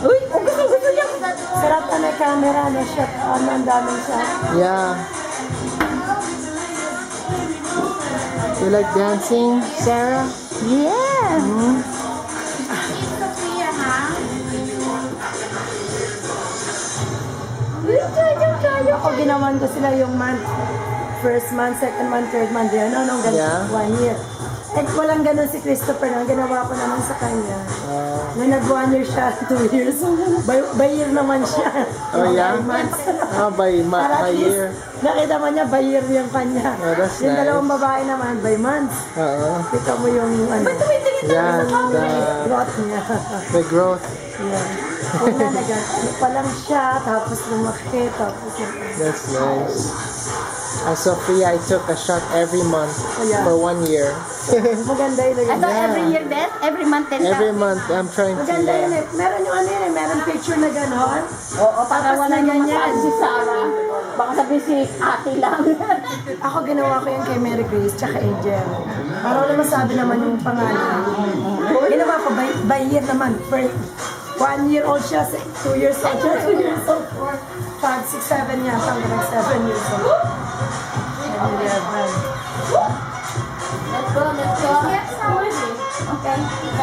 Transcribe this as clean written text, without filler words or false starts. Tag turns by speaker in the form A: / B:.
A: Uy, gusto niya. Sarap na may camera, no shot. Ang daming shot.
B: Yeah. You like dancing, Sarah?
A: Yeah. Ako ginawan ko sila yung month. First month, second month, third month. Yan, ano, ganun,
B: Yeah.
A: 1 year. And walang ganun si Christopher na ginawa ko naman sa kanya. Nung nag-1 year siya, 2 years. By year naman siya.
B: Oh, yeah?
A: By months.
B: By
A: Para at least,
B: year.
A: nakita mo niya, by year yung kanya.
B: Oh, that's
A: Yung
B: nice.
A: dalawang babae naman, by months. Kita mo yung ano.
B: Yeah,
A: Growth niya.
B: the growth.
A: Yeah. Una, ano pa lang siya, tapos lumaki, tapos
B: That's nice. Sophia, I took a shot every month
A: yeah.
B: for 1 year.
A: maganda yun.
C: I thought every year then? Every month then?
B: Every month, I'm trying to...
A: Maganda yun eh. Meron yung ano yun eh, meron picture na gano'n.
C: Oo, para
A: Tapos
C: wala
A: na
C: nang
A: ganyan.
C: masabi si Sarah. Baka sabihin si ate lang.
A: Ako ginawa ko yung kay Mary Grace tsaka Angel. Para wala masabi naman yung pangalan. Ginawa ko by year naman. First, 1 year old siya, 2 years old siya, 2 years old, 4, 5, 6, 7 yata, hanggang 7 years old.